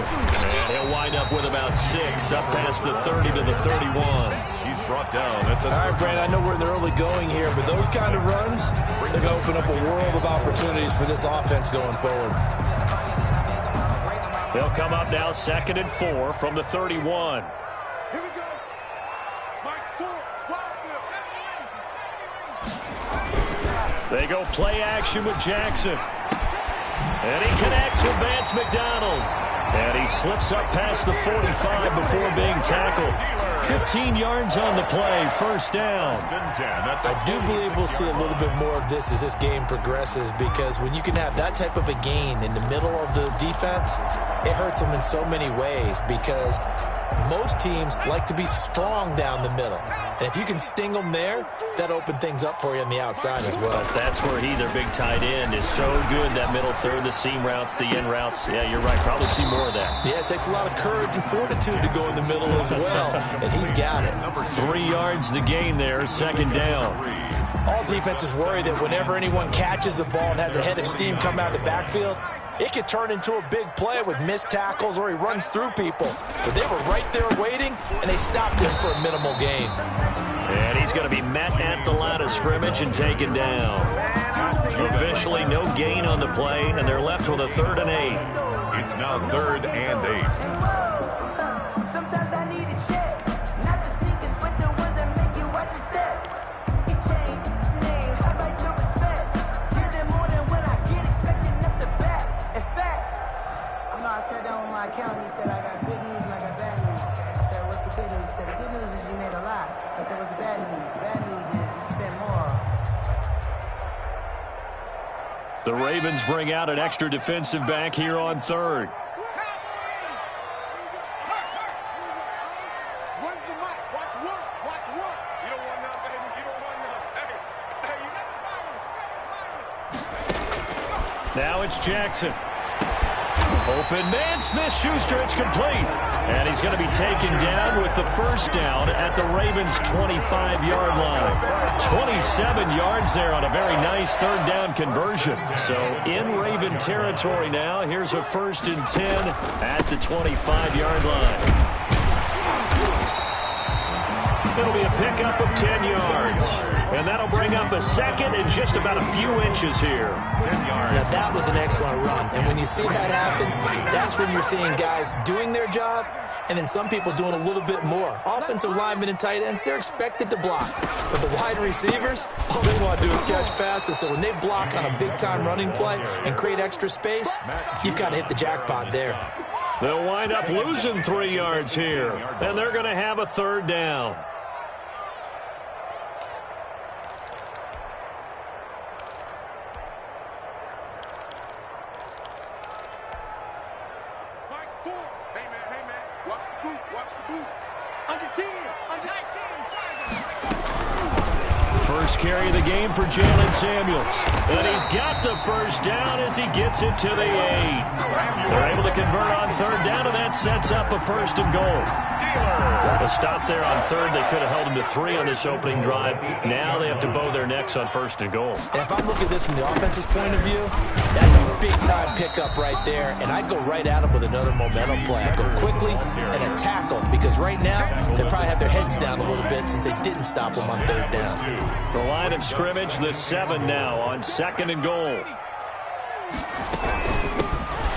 And he'll wind up with about 6, up past the 30 to the 31. He's brought down at the... All right, Brandon, I know we're in the early going here, but those kind of runs, they're going to open up a world of opportunities for this offense going forward. They'll come up now 2nd and 4 from the 31. Here we go. Mike 4, watch this. They go play action with Jackson. And he connects with Vance McDonald. And he slips up past the 45 before being tackled. 15 yards on the play, first down. I do believe we'll see a little bit more of this as this game progresses, because when you can have that type of a gain in the middle of the defense, it hurts them in so many ways, because most teams like to be strong down the middle. And if you can sting them there, that opens things up for you on the outside as well. But that's where their big tight end, is so good, that middle third, the seam routes, the in routes. Yeah, you're right. Probably see more of that. Yeah, it takes a lot of courage and fortitude to go in the middle as well, and he's got it. 3 yards the gain there, second down. All defenses worry that whenever anyone catches the ball and has a head of steam come out of the backfield, it could turn into a big play with missed tackles or he runs through people. But they were right there waiting, and they stopped him for a minimal gain. And he's going to be met at the line of scrimmage and taken down. Officially no gain on the play, and they're left with a 3rd and 8. It's now 3rd and 8. Sometimes I need a check. Not the sneakers, but the ones that make you watch your step. It changed name, how about your respect? Give them more than what I get, expecting up the back. In fact, I sat down with my accountant. He said, I got good news and I got bad news. I said, what's the good news? He said, the good news is you made a lot. I said, what's the bad news? The bad news is you spent more. The Ravens bring out an extra defensive back here on 3rd. Now it's Jackson. Open man, Smith-Schuster, it's complete. And he's going to be taken down with the first down at the Ravens' 25-yard line. 27 yards there on a very nice 3rd down conversion. So in Raven territory now, here's a 1st and 10 at the 25-yard line. It'll be a pickup of 10 yards. And that'll bring up a 2nd and just about a few inches here. 10 yards. Now, that was an excellent run. And when you see that happen, that's when you're seeing guys doing their job and then some people doing a little bit more. Offensive linemen and tight ends, they're expected to block. But the wide receivers, all they want to do is catch passes. So when they block on a big-time running play and create extra space, you've got to hit the jackpot there. They'll wind up losing 3 yards here. And they're going to have a 3rd down. First carry of the game for Jalen Samuels. And he's got the first down as he gets it to the 8. They're able to convert on 3rd down, and that sets up a 1st and goal. A stop there on 3rd. They could have held him to 3 on this opening drive. Now they have to bow their necks on 1st and goal. And if I'm looking at this from the offense's point of view, that's a big-time pickup right there. And I'd go right at him with another momentum play. I'd go quickly and a tackle, because right now they probably have their heads down a little bit since they didn't stop him on 3rd down. The line of scrimmage, the 7 now on 2nd and goal.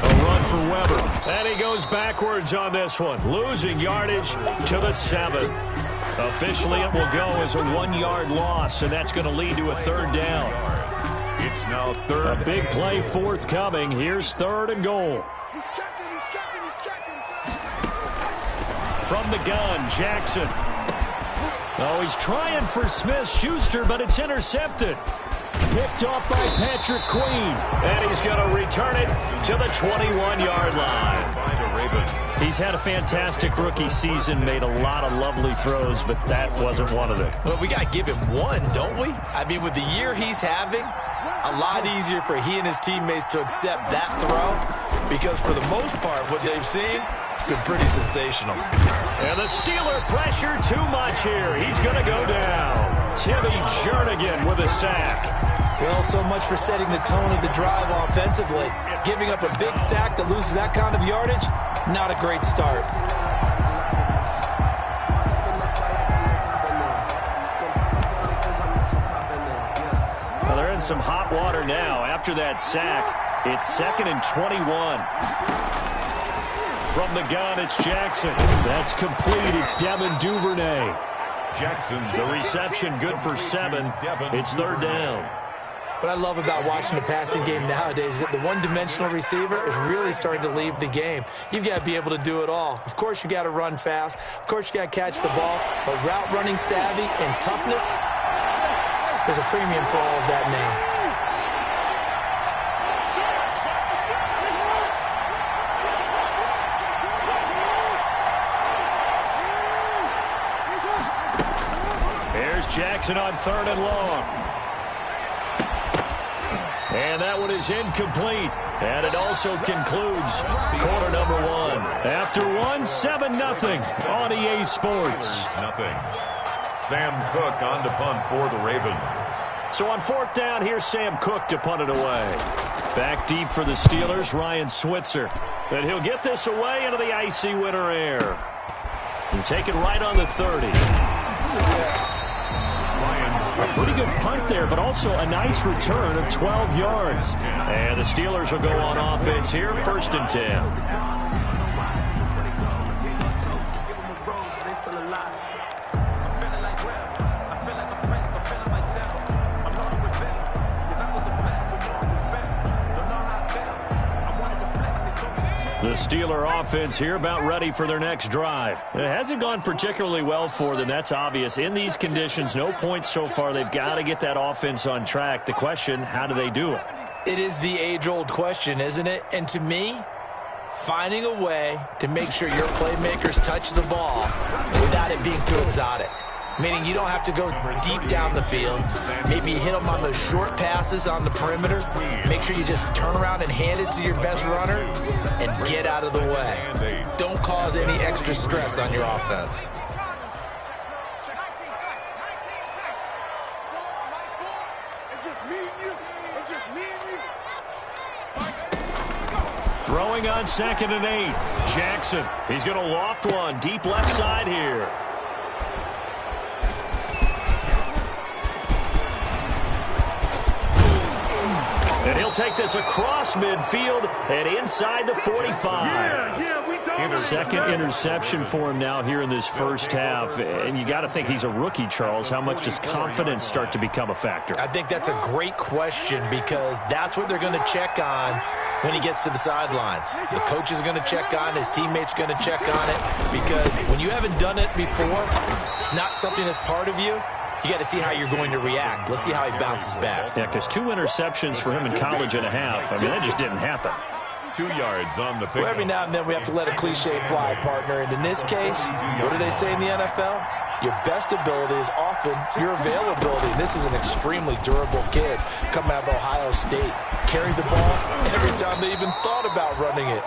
A run for Weber. And he goes backwards on this one, losing yardage to the 7. Officially, it will go as a 1-yard loss, and that's going to lead to a 3rd down. It's now 3rd. A big play forthcoming. Here's 3rd and goal. He's checking. From the gun, Jackson. Oh, he's trying for Smith-Schuster, but it's intercepted. Picked off by Patrick Queen. And he's going to return it to the 21-yard line. By the Ravens. He's had a fantastic rookie season, made a lot of lovely throws, but that wasn't one of them. Well, we got to give him one, don't we? I mean, with the year he's having, a lot easier for he and his teammates to accept that throw, because for the most part, what they've seen, it's been pretty sensational. And the Steeler pressure too much here. He's going to go down. Timmy Jernigan with a sack. Well, so much for setting the tone of the drive offensively. Giving up a big sack that loses that kind of yardage, not a great start. Well, they're in some hot water now. After that sack, it's 2nd and 21. From the gun, it's Jackson. That's complete. It's Devin Duvernay. Jackson's The reception good for 7. It's 3rd down. What I love about watching the passing game nowadays is that the one-dimensional receiver is really starting to leave the game. You've got to be able to do it all. Of course, you got to run fast. Of course, you got to catch the ball. But route running savvy and toughness, there's a premium for all of that name. Here's Jackson on 3rd and long. And that one is incomplete. And it also concludes quarter number 1. After 1, 7-0 on EA Sports. Nothing. Sam Cook on to punt for the Ravens. So on 4th down, here's Sam Cook to punt it away. Back deep for the Steelers, Ryan Switzer. And he'll get this away into the icy winter air. And take it right on the 30. A pretty good punt there, but also a nice return of 12 yards. And the Steelers will go on offense here, 1st and 10. The Steeler offense here about ready for their next drive. It hasn't gone particularly well for them. That's obvious. In these conditions, no points so far. They've got to get that offense on track. The question, how do they do it? It is the age-old question, isn't it? And to me, finding a way to make sure your playmakers touch the ball without it being too exotic. Meaning you don't have to go deep down the field. Maybe you hit them on those short passes on the perimeter. Make sure you just turn around and hand it to your best runner and get out of the way. Don't cause any extra stress on your offense. It's just me and you. It's just me and you. Throwing on 2nd and 8. Jackson. He's going to loft one deep left side here. And he'll take this across midfield and inside the 45. Second interception for him now here in this first half. And you got to think he's a rookie, Charles. How much does confidence start to become a factor? I think that's a great question because that's what they're going to check on when he gets to the sidelines. The coach is going to check on, his teammates going to check on it, because when you haven't done it before, it's not something that's part of you. You got to see how you're going to react. Let's see how he bounces back. Yeah, because 2 interceptions for him in college and a half. I mean, that just didn't happen. 2 yards on the pick. Well, every now and then we have to let a cliche fly, partner. And in this case, what do they say in the NFL? Your best ability is often your availability. This is an extremely durable kid coming out of Ohio State. Carried the ball every time they even thought about running it.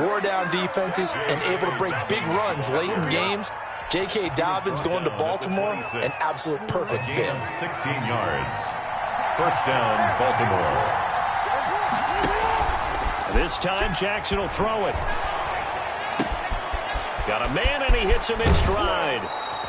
Wore down defenses and able to break big runs late in games. J.K. Dobbins going to Baltimore, an absolute perfect fit. 16 yards. 1st down, Baltimore. This time, Jackson will throw it. Got a man, and he hits him in stride.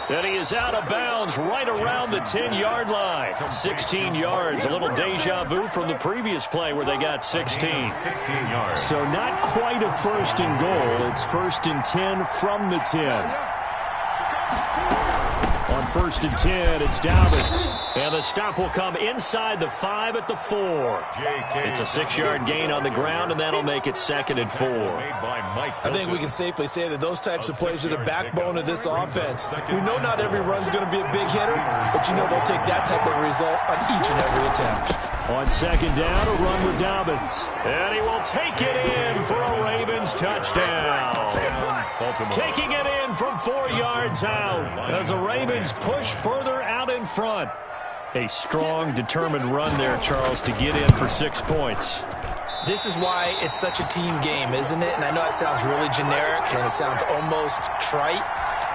And he is out of bounds right around the 10-yard line. 16 yards, a little deja vu from the previous play where they got 16. 16 yards. So not quite a 1st and goal. It's 1st and 10 from the 10. On 1st and 10, it's Dobbins. And the stop will come inside the 5 at the 4. It's a 6-yard gain on the ground, and that'll make it 2nd and 4. I think we can safely say that those types of plays are the backbone of this offense. We know not every run's going to be a big hitter, but you know they'll take that type of result on each and every attempt. On 2nd down, a run with Dobbins. And he will take it in for a Ravens touchdown. Taking it in from 4 yards out as the Ravens push further out in front. A strong, determined run there, Charles, to get in for 6 points. This is why it's such a team game, isn't it? And I know it sounds really generic and it sounds almost trite,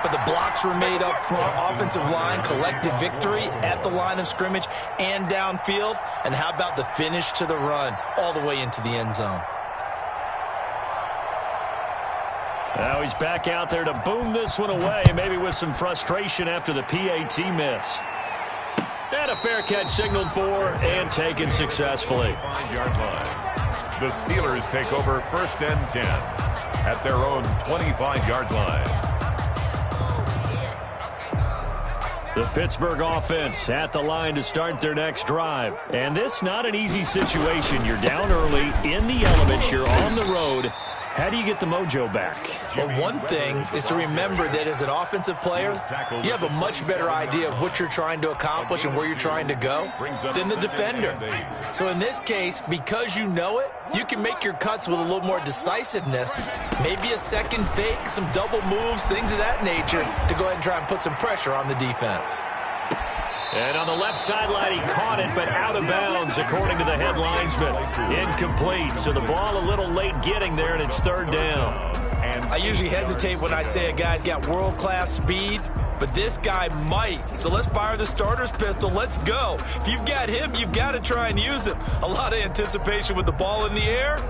but the blocks were made up front. Offensive line, collective victory at the line of scrimmage and downfield. And how about the finish to the run all the way into the end zone? Now he's back out there to boom this one away, maybe with some frustration after the PAT miss. And a fair catch signaled for and taken successfully. 5-yard line. The Steelers take over 1st and 10 at their own 25-yard line. The Pittsburgh offense at the line to start their next drive. And this not an easy situation. You're down early, in the elements, you're on the road. How do you get the mojo back? Well, one thing is to remember that as an offensive player, you have a much better idea of what you're trying to accomplish and where you're trying to go than the defender. So in this case, because you know it, you can make your cuts with a little more decisiveness, maybe a second fake, some double moves, things of that nature, to go ahead and try and put some pressure on the defense. And on the left sideline, he caught it, but out of bounds, according to the head linesman. Incomplete, so the ball a little late getting there, and it's 3rd down. I usually hesitate when I say a guy's got world-class speed, but this guy might. So let's fire the starter's pistol. Let's go. If you've got him, you've got to try and use him. A lot of anticipation with the ball in the air,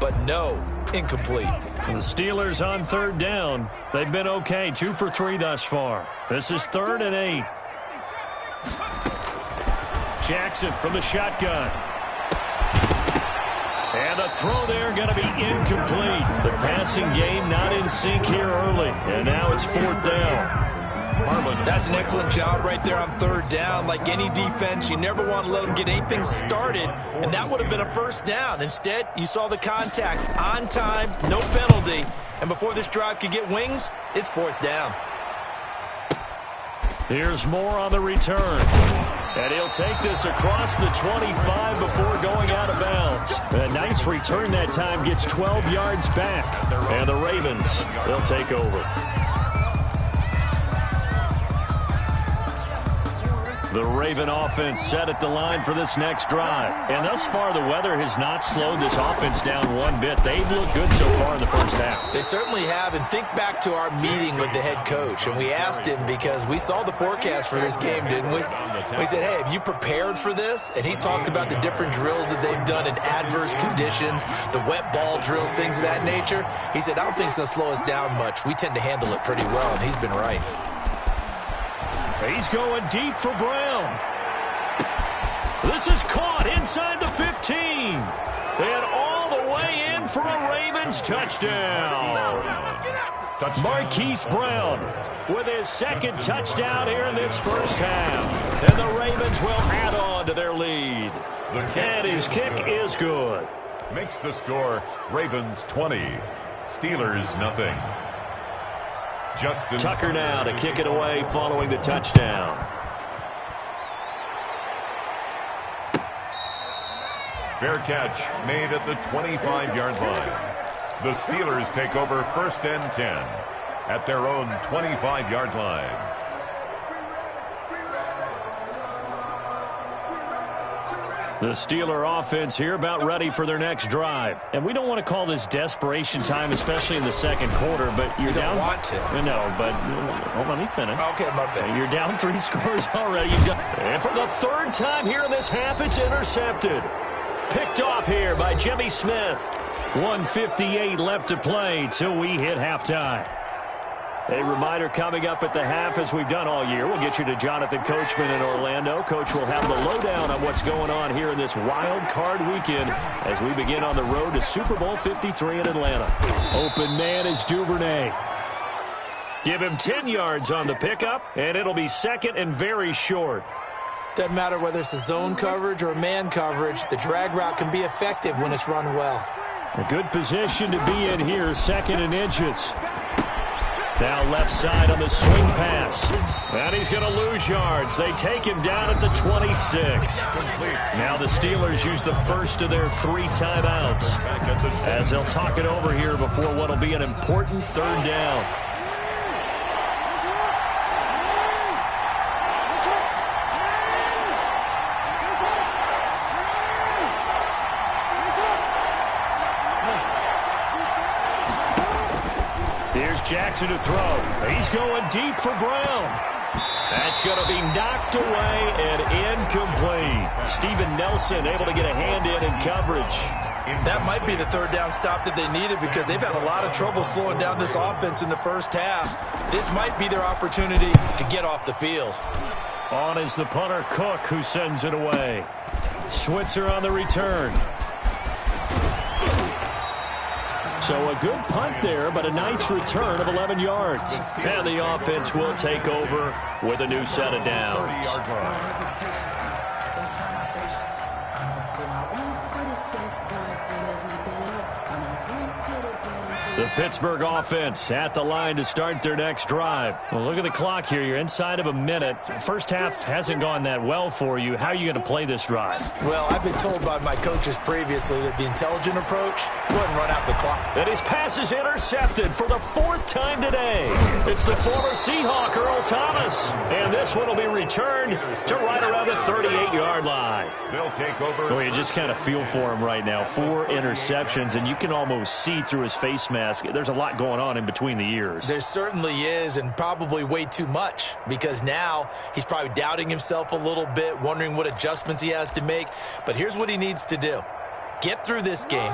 but no, incomplete. The Steelers on 3rd down. They've been okay, 2 for 3 thus far. This is 3rd and 8. Jackson from the shotgun. And the throw there going to be incomplete. The passing game not in sync here early. And now it's 4th down. That's an excellent job right there on 3rd down. Like any defense, you never want to let them get anything started, and that would have been a 1st down. Instead, you saw the contact on time, no penalty, and before this drive could get wings, it's 4th down. Here's more on the return. And he'll take this across the 25 before going out of bounds. A nice return that time, gets 12 yards back. And the Ravens, they'll take over. The Raven offense set at the line for this next drive. And thus far, the weather has not slowed this offense down one bit. They've looked good so far in the first half. They certainly have. And think back to our meeting with the head coach. And we asked him, because we saw the forecast for this game, didn't we? We said, hey, have you prepared for this? And he talked about the different drills that they've done in adverse conditions, the wet ball drills, things of that nature. He said, I don't think it's going to slow us down much. We tend to handle it pretty well, and he's been right. He's going deep for Brown. This is caught inside the 15. And all the way in for a Ravens touchdown. Marquise Brown with his 2nd touchdown here in this first half. And the Ravens will add on to their lead. And his kick is good. Makes the score Ravens 20, Steelers nothing. Justin Tucker now to kick it away following the touchdown. Fair catch made at the 25-yard line. The Steelers take over 1st and 10 at their own 25-yard line. The Steeler offense here about ready for their next drive. And we don't want to call this desperation time, especially in the 2nd quarter, but you're down. You don't want to. No, but let me finish. Okay, my bad. You're down 3 scores already. And for the 3rd time here in this half, it's intercepted. Picked off here by Jimmy Smith. 1:58 left to play till we hit halftime. A reminder coming up at the half, as we've done all year. We'll get you to Jonathan Coachman in Orlando. Coach will have the lowdown on what's going on here in this wild card weekend as we begin on the road to Super Bowl 53 in Atlanta. Open man is Duvernay. Give him 10 yards on the pickup, and it'll be 2nd and very short. Doesn't matter whether it's a zone coverage or man coverage, the drag route can be effective when it's run well. A good position to be in here, 2nd and inches. Now left side on the swing pass. And he's going to lose yards. They take him down at the 26. Now the Steelers use the first of their 3 timeouts as they'll talk it over here before what will be an important 3rd down. Here's Jackson to throw. He's going deep for Brown. That's going to be knocked away and incomplete. Steven Nelson able to get a hand in coverage. That might be the third down stop that they needed because they've had a lot of trouble slowing down this offense in the first half. This might be their opportunity to get off the field. On is the punter, Cook, who sends it away. Switzer on the return. So a good punt there, but a nice return of 11 yards. And the offense will take over with a new set of downs. The Pittsburgh offense at the line to start their next drive. Well, look at the clock here. You're inside of a minute. First half hasn't gone that well for you. How are you going to play this drive? Well, I've been told by my coaches previously that the intelligent approach, go ahead and run out the clock. And his pass is intercepted for the fourth time today. It's the former Seahawk, Earl Thomas. And this one will be returned to right around the 38-yard line. They'll take over. Well, you just kind of feel for him right now. 4 interceptions, and you can almost see through his face mask. There's a lot going on in between the ears. There certainly is, and probably way too much, because now he's probably doubting himself a little bit, wondering what adjustments he has to make. But here's what he needs to do. Get through this game,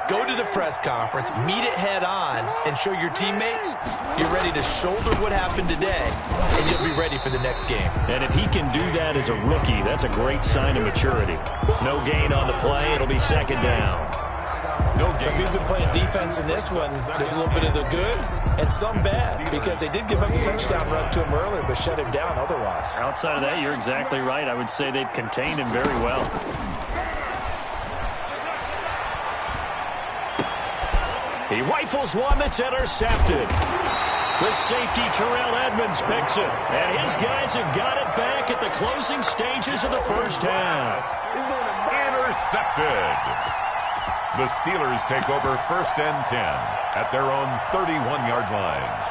go to the press conference, meet it head on, and show your teammates you're ready to shoulder what happened today, and you'll be ready for the next game. And if he can do that as a rookie, that's a great sign of maturity. No gain on the play. It'll be second down. So if you've been playing defense in this one, there's a little bit of the good and some bad, because they did give up the touchdown run to him earlier, but shut him down otherwise. Outside of that, you're exactly right. I would say they've contained him very well. He rifles one that's intercepted. The safety, Terrell Edmonds, picks it. And his guys have got it back at the closing stages of the first half. Intercepted. The Steelers take over first and 10 at their own 31-yard line.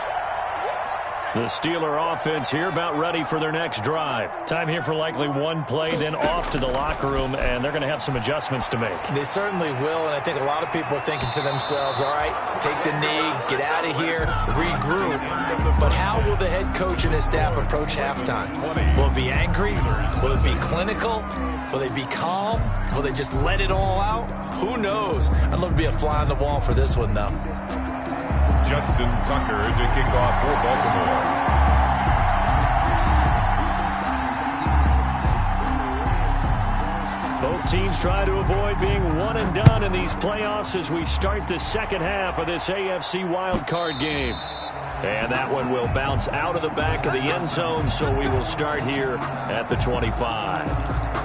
The Steeler offense here about ready for their next drive. Time here for likely one play, then off to the locker room, and they're going to have some adjustments to make. They certainly will, and I think a lot of people are thinking to themselves, all right, take the knee, get out of here, regroup. But how will the head coach and his staff approach halftime? Will it be angry? Will it be clinical? Will they be calm? Will they just let it all out? Who knows? I'd love to be a fly on the wall for this one, though. Justin Tucker to kick off for Baltimore. Both teams try to avoid being one and done in these playoffs as we start the second half of this AFC wildcard game. And that one will bounce out of the back of the end zone, so we will start here at the 25.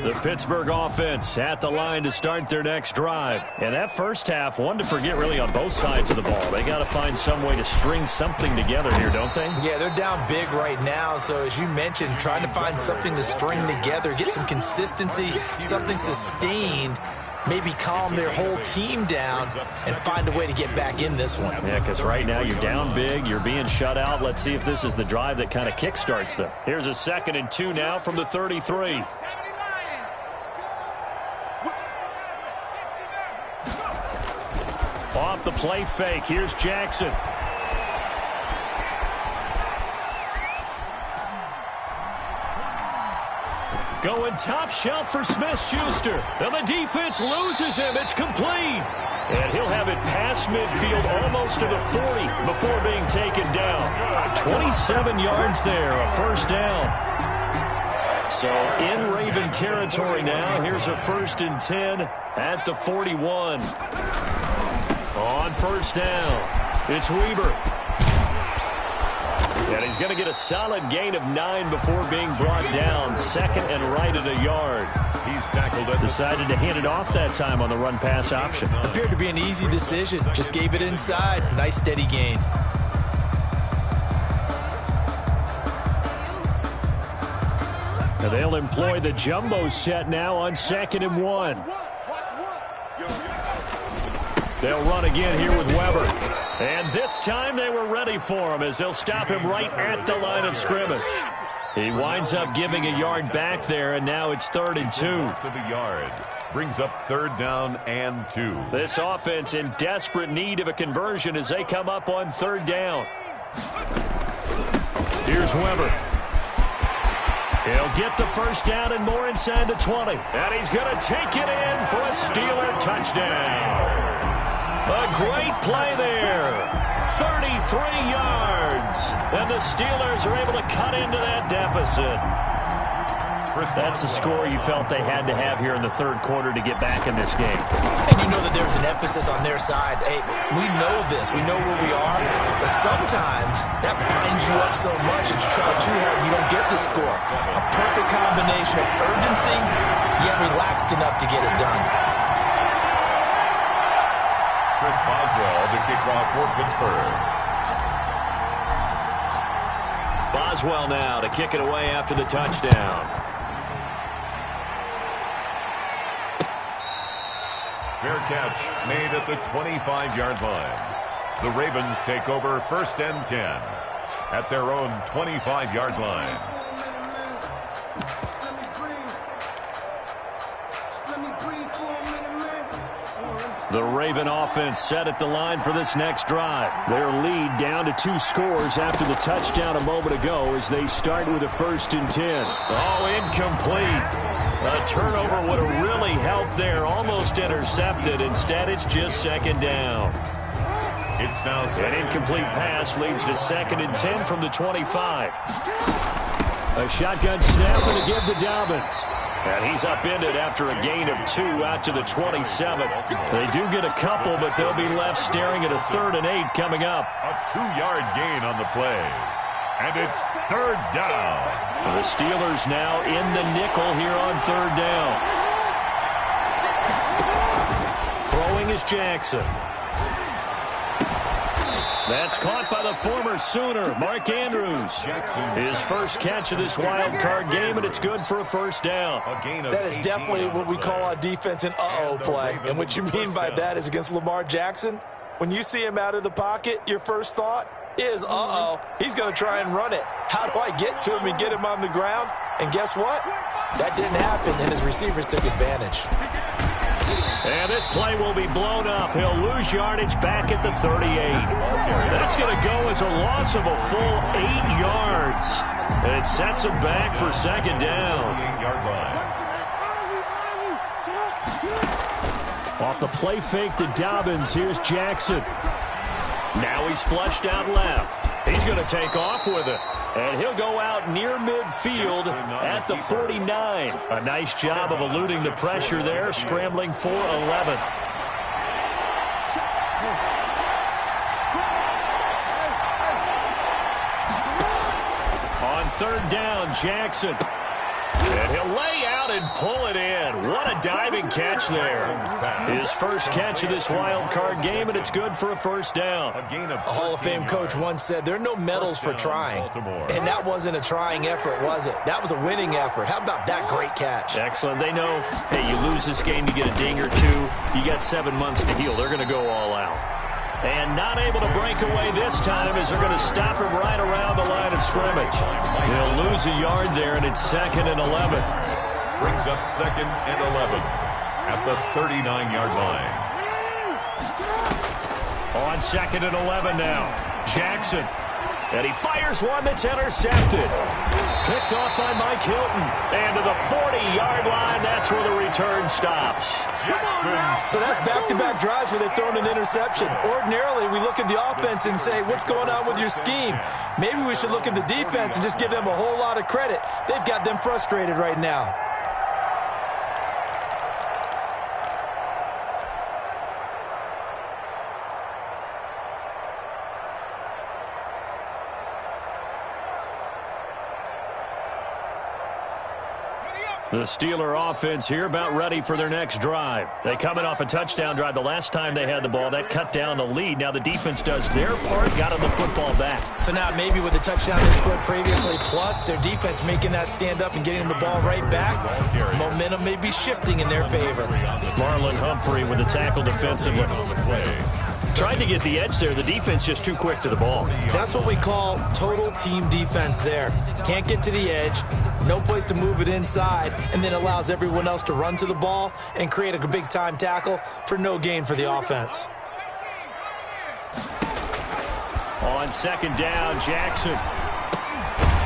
The Pittsburgh offense at the line to start their next drive. And that first half, one to forget really on both sides of the ball. They got to find some way to string something together here, don't they? Yeah, they're down big right now. So as you mentioned, trying to find something to string together, get some consistency, something sustained, maybe calm their whole team down and find a way to get back in this one. Yeah, because right now you're down big, you're being shut out. Let's see if this is the drive that kind of kickstarts them. Here's a 2nd and 2 now from the 33. Off the play fake, here's Jackson. Going top shelf for Smith-Schuster. And the defense loses him. It's complete. And he'll have it past midfield almost to the 40 before being taken down. 27 yards there, a first down. So in Raven territory now. Here's a 1st and 10 at the 41. On first down, it's Weber. And he's going to get a solid gain of 9 before being brought down. 2nd and right at a yard. He's tackled it. Decided to hand it off that time on the run-pass option. Appeared to be an easy decision. Just gave it inside. Nice steady gain. Now they'll employ the jumbo set now on 2nd and 1. They'll run again here with Weber. And this time they were ready for him as they'll stop him right at the line of scrimmage. He winds up giving a yard back there, and now it's 3rd and 2. Of a yard. Brings up 3rd down and 2. This offense in desperate need of a conversion as they come up on 3rd down. Here's Weber. He'll get the first down and more inside the 20. And he's going to take it in for a Steeler touchdown. A great play there. 33 yards. And the Steelers are able to cut into that deficit. That's the score you felt they had to have here in the 3rd quarter to get back in this game. And you know that there's an emphasis on their side. Hey, we know this. We know where we are. But sometimes that binds you up so much that you try too hard, you don't get the score. A perfect combination of urgency, yet relaxed enough to get it done. Chris Boswell to kick off for Pittsburgh. Boswell now to kick it away after the touchdown. Fair catch made at the 25-yard line. The Ravens take over 1st and 10 at their own 25-yard line. The Raven offense set at the line for this next drive. Their lead down to 2 scores after the touchdown a moment ago as they start with a 1st and 10. Oh, incomplete. A turnover would have really helped there. Almost intercepted. Instead, it's just 2nd down. It's now an incomplete pass leads to 2nd and 10 from the 25. A shotgun snap and a give to Dobbins. And he's upended after a gain of 2 out to the 27. They do get a couple, but they'll be left staring at a 3rd and 8 coming up. A 2-yard gain on the play. And it's 3rd down. The Steelers now in the nickel here on 3rd down. Throwing is Jackson. That's caught by the former Sooner, Mark Andrews. His first catch of this wild card game, and it's good for a 1st down. That is definitely what we call a defense an uh-oh play. And what you mean by that is against Lamar Jackson, when you see him out of the pocket, your first thought is, uh-oh, he's going to try and run it. How do I get to him and get him on the ground? And guess what? That didn't happen, and his receivers took advantage. And this play will be blown up. He'll lose yardage back at the 38. That's going to go as a loss of a full 8 yards. And it sets him back for 2nd down. Off the play fake to Dobbins, here's Jackson. Now he's flushed out left. He's going to take off with it. And he'll go out near midfield at the 49. A nice job of eluding the pressure there, scrambling for 11. On 3rd down, Jackson. And he'll lay out and pull it in. What a diving catch there. His first catch of this wild card game, and it's good for a 1st down. A Hall of Fame coach once said, there are no medals for trying. And that wasn't a trying effort, was it? That was a winning effort. How about that great catch? Excellent. They know, hey, you lose this game, you get a ding or 2. You got 7 months to heal. They're going to go all out. And not able to break away this time as they're going to stop him right around the line of scrimmage. He'll lose a yard there, and it's 2nd and 11. Brings up 2nd and 11 at the 39-yard line. On 2nd and 11 now, Jackson. And he fires one that's intercepted. Picked off by Mike Hilton. And to the 40-yard line, that's where the return stops. So that's back-to-back drives where they've thrown an interception. Ordinarily, we look at the offense and say, what's going on with your scheme? Maybe we should look at the defense and just give them a whole lot of credit. They've got them frustrated right now. The Steeler offense here about ready for their next drive. They coming off a touchdown drive the last time they had the ball. That cut down the lead. Now the defense does their part, got them the football back. So now maybe with the touchdown they scored previously, plus their defense making that stand up and getting them the ball right back, momentum may be shifting in their favor. Marlon Humphrey with the tackle defensively. Tried to get the edge there. The defense just too quick to the ball. That's what we call total team defense there. Can't get to the edge, no place to move it inside, and then allows everyone else to run to the ball and create a big-time tackle for no gain for the offense. On second down, Jackson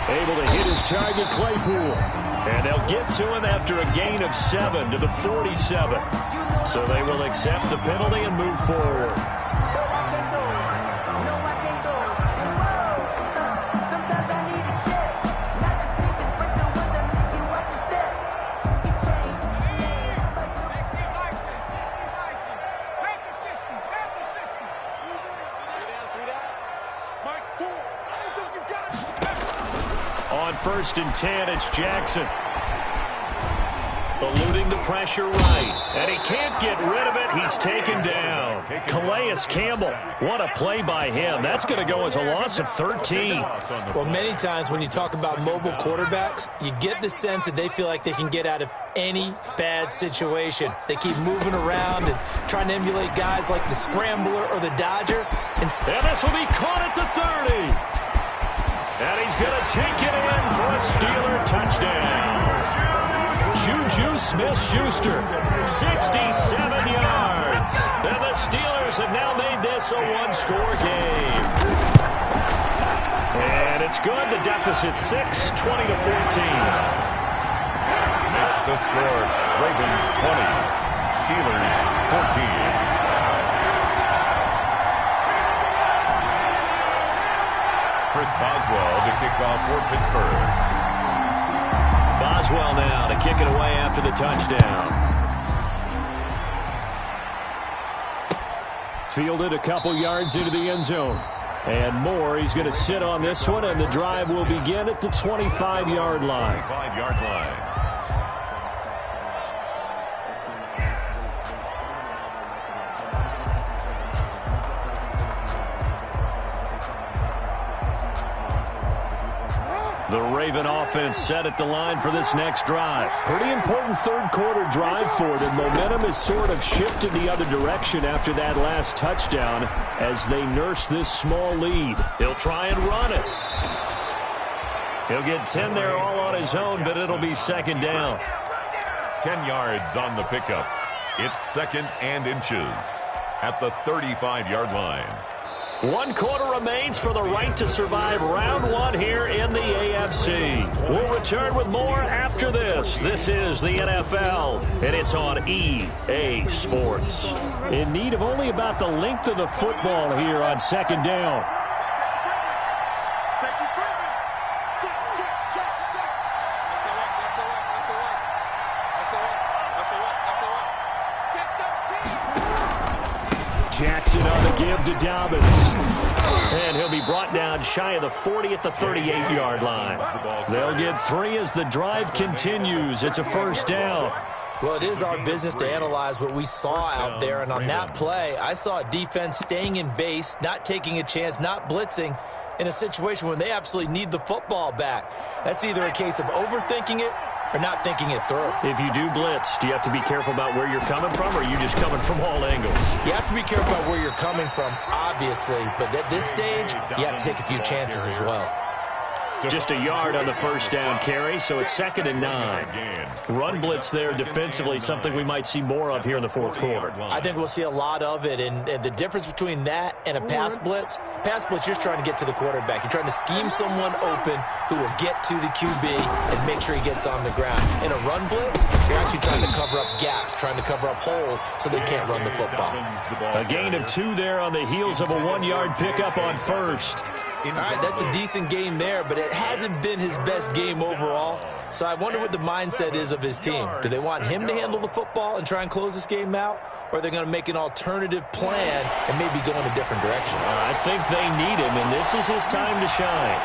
able to hit his target, Claypool. And they'll get to him after a gain of 7 to the 47. So they will accept the penalty and move forward. On 1st and 10, it's Jackson. Eluding the pressure right. And he can't get rid of it. He's taken down. Calais Campbell. What a play by him. That's going to go as a loss of 13. Well, many times when you talk about mobile quarterbacks, you get the sense that they feel like they can get out of any bad situation. They keep moving around and trying to emulate guys like the Scrambler or the Dodger. And this will be caught at the 30. And he's going to take it in for a Steeler touchdown. Juju Smith-Schuster, 67 yards. And the Steelers have now made this a one-score game. And it's good. The deficit 6, 20 to 14. That's the score. Ravens 20, Steelers 14. Chris Boswell to kick off for Pittsburgh. Boswell now to kick it away after the touchdown. Fielded a couple yards into the end zone. And more. He's going to sit on this one, and the drive will begin at the 25-yard line. 25-yard line. The Raven offense set at the line for this next drive. Pretty important third-quarter drive for them. Momentum has sort of shifted the other direction after that last touchdown as they nurse this small lead. He'll try and run it. He'll get 10 there all on his own, but it'll be second down. 10 yards on the pickup. It's 2nd and inches at the 35-yard line. 1 quarter remains for the right to survive round 1 here in the AFC. We'll return with more after this. This is the NFL, and it's on EA Sports. In need of only about the length of the football here on second down. Jackson on the give to Dobbins. And he'll be brought down shy of the 40 at the 38-yard line. They'll get 3 as the drive continues. It's a first down. Well, it is our business to analyze what we saw out there. And on that play, I saw a defense staying in base, not taking a chance, not blitzing in a situation when they absolutely need the football back. That's either a case of overthinking it or not thinking it through. If you do blitz, do you have to be careful about where you're coming from, or are you just coming from all angles? You have to be careful about where you're coming from, obviously, but at this stage, you have to take a few chances as well. Just a yard on the first down carry, so it's 2nd and 9. Run blitz there defensively, something we might see more of here in the fourth quarter. I think we'll see a lot of it, and the difference between that and a pass blitz, you're just trying to get to the quarterback. You're trying to scheme someone open who will get to the QB and make sure he gets on the ground. In a run blitz, you're actually trying to cover up gaps, trying to cover up holes so they can't run the football. A gain of 2 there on the heels of a 1-yard pickup on first. All right, that's a decent game there, but it hasn't been his best game overall. So I wonder what the mindset is of his team. Do they want him to handle the football and try and close this game out? Or are they going to make an alternative plan and maybe go in a different direction? I think they need him, and this is his time to shine.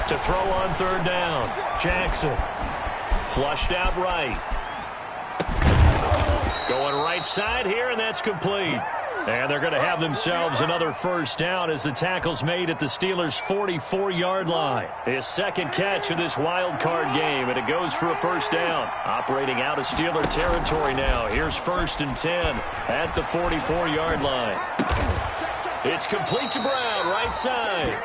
To throw on third down, Jackson. Flushed out right. Going right side here, and that's complete. And they're going to have themselves another first down as the tackle's made at the Steelers' 44-yard line. His second catch of this wild card game, and it goes for a first down. Operating out of Steeler territory now. Here's 1st and 10 at the 44-yard line. It's complete to Brown, right side.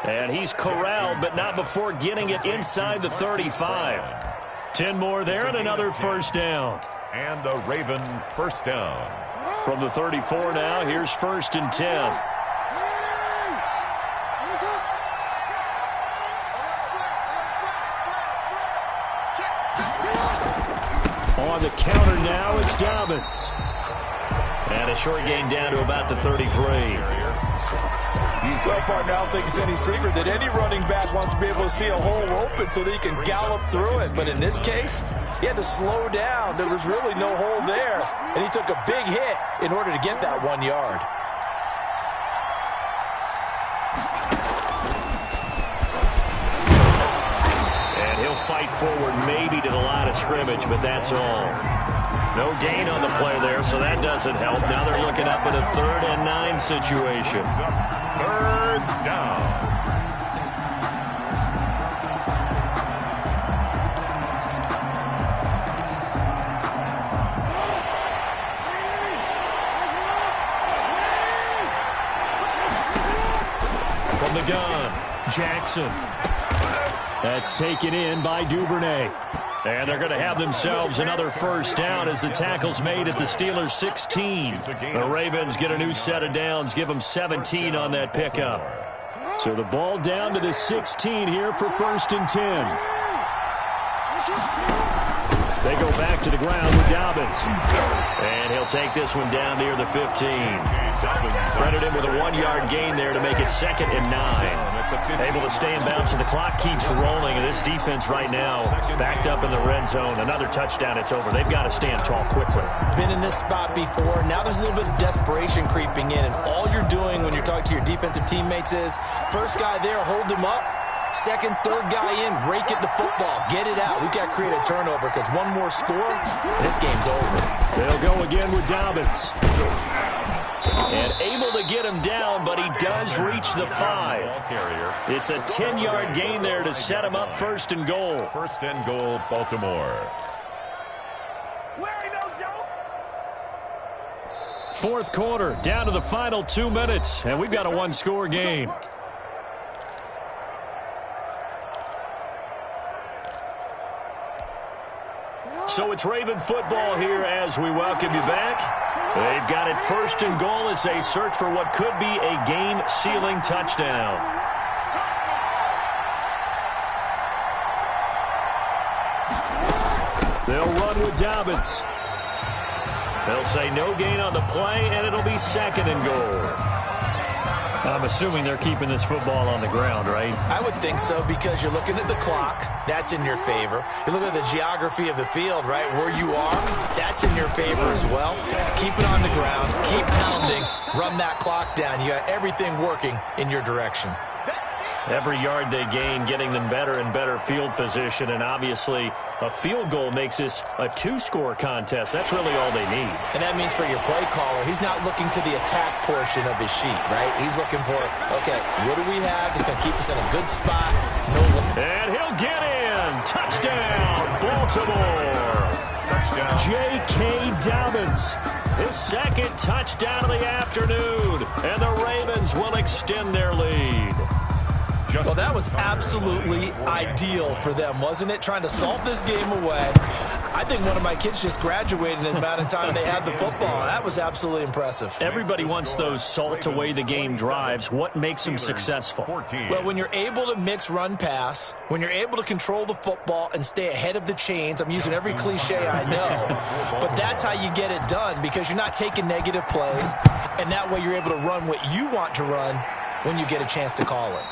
And he's corralled, but not before getting it inside the 35. 10 more there and another first down. And a Raven first down. From the 34 now, here's 1st and 10. On the counter now, it's Dobbins. And a short gain down to about the 33. So far now, I don't think it's any secret that any running back wants to be able to see a hole open so that he can gallop through it. But in this case, he had to slow down. There was really no hole there. And he took a big hit in order to get that 1 yard. And he'll fight forward maybe to the line of scrimmage, but that's all. No gain on the play there, so that doesn't help. Now they're looking up at a 3rd and 9 situation. 3rd down. From the gun, Jackson. That's taken in by Duvernay. And they're going to have themselves another first down as the tackle's made at the Steelers' 16. The Ravens get a new set of downs, give them 17 on that pickup. So the ball down to the 16 here for 1st and 10. They go back to the ground with Dobbins. And he'll take this one down near the 15. Credit him with a 1-yard gain there to make it 2nd and 9. Able to stay in bounds, and the clock keeps rolling. And this defense right now backed up in the red zone. Another touchdown, it's over. They've got to stand tall quickly. Been in this spot before. Now there's a little bit of desperation creeping in. And all you're doing when you're talking to your defensive teammates is, first guy there, hold him up. Second, third guy in, rake at the football. Get it out. We've got to create a turnover because one more score, this game's over. They'll go again with Dobbins. And able to get him down, but he does reach the 5. It's a 10-yard gain there to set him up 1st and goal. 1st and goal, Baltimore. 4th quarter, down to the final 2 minutes, and we've got a 1-score game. So it's Raven football here as we welcome you back. They've got it 1st and goal as they search for what could be a game-sealing touchdown. They'll run with Dobbins. They'll say no gain on the play, and it'll be 2nd and goal. I'm assuming they're keeping this football on the ground, right? I would think so because you're looking at the clock. That's in your favor. You look at the geography of the field, right, where you are. That's in your favor as well. Keep it on the ground. Keep pounding. Run that clock down. You got everything working in your direction. Every yard they gain, getting them better and better field position, and obviously a field goal makes this a 2-score contest. That's really all they need. And that means for your play caller, he's not looking to the attack portion of his sheet, right? He's looking for, okay, what do we have that's going to keep us in a good spot? And he'll get in. Touchdown, Baltimore. Touchdown. J.K. Dobbins. His 2nd touchdown of the afternoon. And the Ravens will extend their lead. Well, that was absolutely ideal for them, wasn't it? Trying to salt this game away. I think one of my kids just graduated in the amount of time they had the football. That was absolutely impressive. Everybody wants those salt away the game drives. What makes them successful? Well, when you're able to mix run-pass, when you're able to control the football and stay ahead of the chains, I'm using every cliche I know, but that's how you get it done because you're not taking negative plays, and that way you're able to run what you want to run when you get a chance to call it.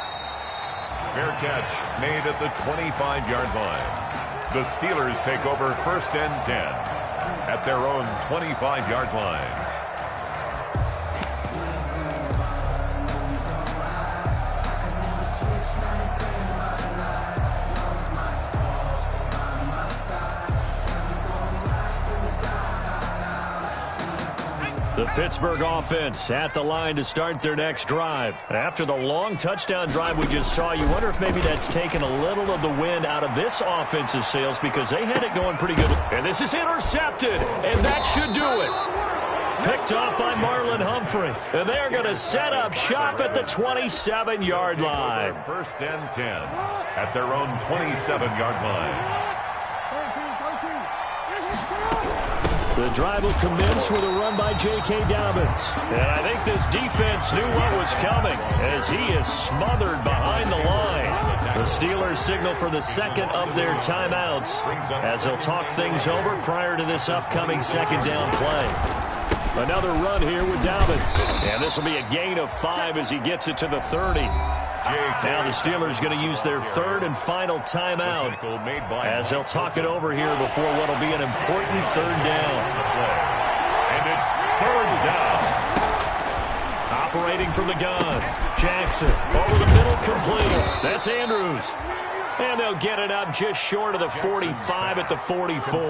Fair catch made at the 25-yard line. The Steelers take over 1st and 10 at their own 25-yard line. The Pittsburgh offense at the line to start their next drive. After the long touchdown drive we just saw, you wonder if maybe that's taken a little of the wind out of this offense's sails because they had it going pretty good. And this is intercepted, and that should do it. Picked off by Marlon Humphrey. And they're going to set up shop at the 27-yard line. First and 10 at their own 27-yard line. The drive will commence with a run by J.K. Dobbins. And I think this defense knew what was coming as he is smothered behind the line. The Steelers signal for the second of their timeouts as they'll talk things over prior to this upcoming second down play. Another run here with Dobbins. And this will be a gain of 5 as he gets it to the 30. Now the Steelers going to use their third and final timeout as they'll talk it over here before what will be an important third down. And it's third down. Operating from the gun, Jackson over the middle, complete. That's Andrews. And they'll get it up just short of the 45 at the 44.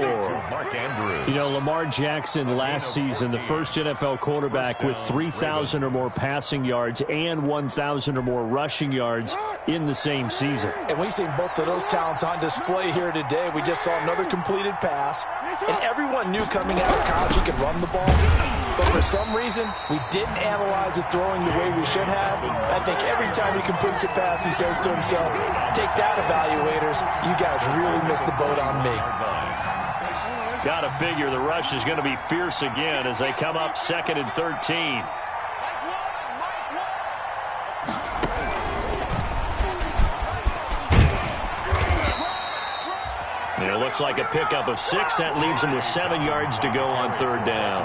Mark Andrews. You know, Lamar Jackson last season, the first NFL quarterback with 3,000 or more passing yards and 1,000 or more rushing yards in the same season. And we've seen both of those talents on display here today. We just saw another completed pass. And everyone knew coming out of college he could run the ball. But for some reason, we didn't analyze it throwing the way we should have. I think every time he completes a pass, he says to himself, take that, evaluators. You guys really missed the boat on me. Got to figure the rush is going to be fierce again as they come up second and 13. It looks like a pickup of 6. That leaves them with 7 yards to go on third down.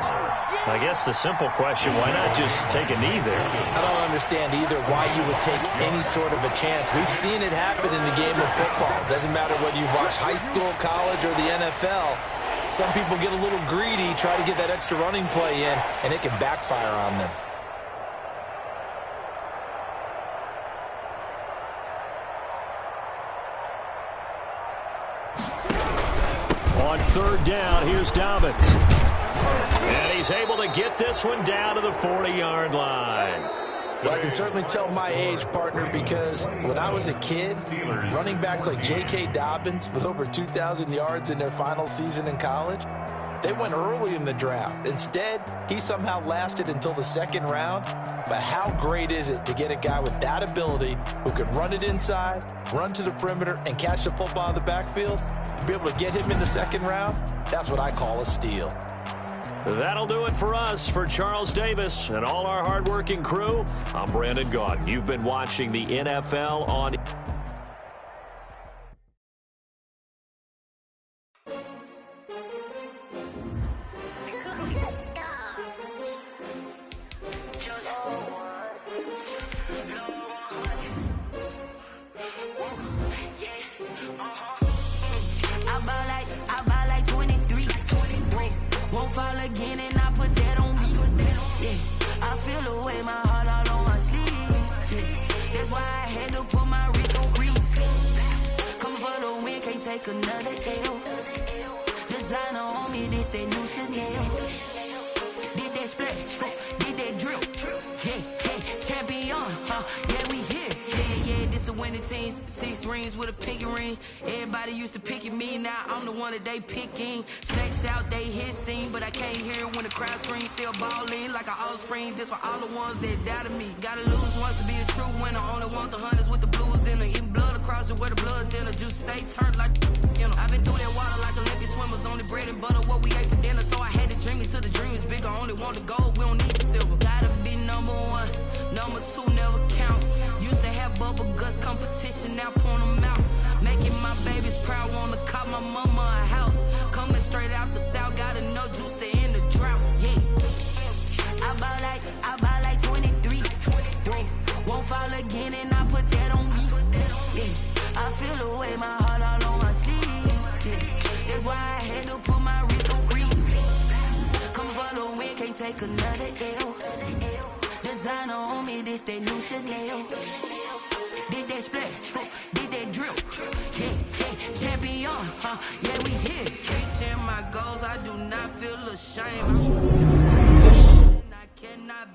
I guess the simple question, why not just take a knee there? I don't understand either why you would take any sort of a chance. We've seen it happen in the game of football. Doesn't matter whether you watch high school, college, or the NFL. Some people get a little greedy, try to get that extra running play in, and it can backfire on them. On third down, here's Dobbins. And he's able to get this one down to the 40-yard line. Well, I can certainly tell my age, partner, because when I was a kid, running backs like J.K. Dobbins with over 2,000 yards in their final season in college, they went early in the draft. Instead, he somehow lasted until the second round. But how great is it to get a guy with that ability who can run it inside, run to the perimeter, and catch the football in the backfield? To be able to get him in the second round, that's what I call a steal. That'll do it for us. For Charles Davis and all our hardworking crew, I'm Brandon Gaudin. You've been watching the NFL on... Another L. Designer on me, this that new Chanel. Did that split, did that drill. Yeah, champion, yeah, we here. Yeah, this the winning teams. 6 rings with a pinky ring. Everybody used to picking me, now I'm the one that they picking. Snakes out, they hissing, but I can't hear when the crowd screams. Still balling like an offspring. This for all the ones that doubted me. Gotta lose once to be a true winner. Only want the hunters with the blues in the eating blood across it where the blood dinner. Juice stay turned like, you know. I've been through that water like Olympic swimmers. Only bread and butter what we ate for dinner. So I had to dream it till the dream is bigger. Only want the gold, we don't need the silver. Gotta be number 1, number 2 never count. Used to have bubble guts competition, now point them out. Making my babies proud, wanna call my mama a house. Coming straight out the south, got enough juice to end the drought. Yeah, I bought like 23. Won't fall again, and I put that on me. Yeah, I feel the way, my heart all on my sleeve. Yeah, that's why I had to put my wrist on freeze. Come for the win, can't take another L. Designer on me, this that new Chanel. Did that split, did that drill. Yeah, champion, yeah, we here. Reaching my goals, I do not feel ashamed.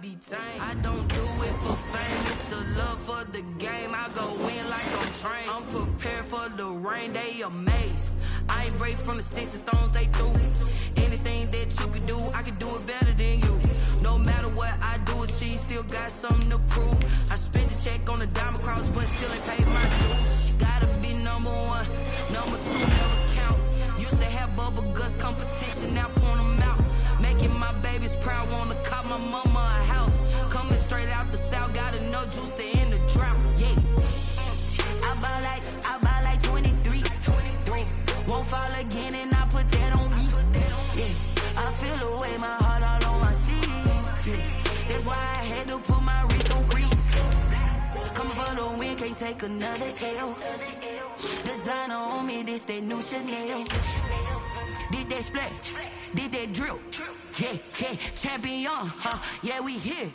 be tame. I don't do it for fame, it's the love for the game. I go in like I'm trained. I'm prepared for the rain, they amazed. I ain't break from the sticks and stones they threw. Anything that you could do, I could do it better than you. No matter what I do, achieve, still got something to prove. I spent the check on the diamond cross, but still ain't paid my dues. Gotta be number one, number two never count. Used to have bubble guts competition, now point them out. Making my babies proud, wanna cop my mama a house. Coming straight out the south, got enough juice to end the drought. Yeah, I buy like 23. Won't fall again, and I put that on me. Yeah, I feel the way, my heart all on my sleeve. Yeah, that's why I had to put my wrist on freeze. Coming for the win, can't take another L. Designer on me, this that new Chanel. This that splash, this that drill. Yeah, champion, huh? Yeah, we here.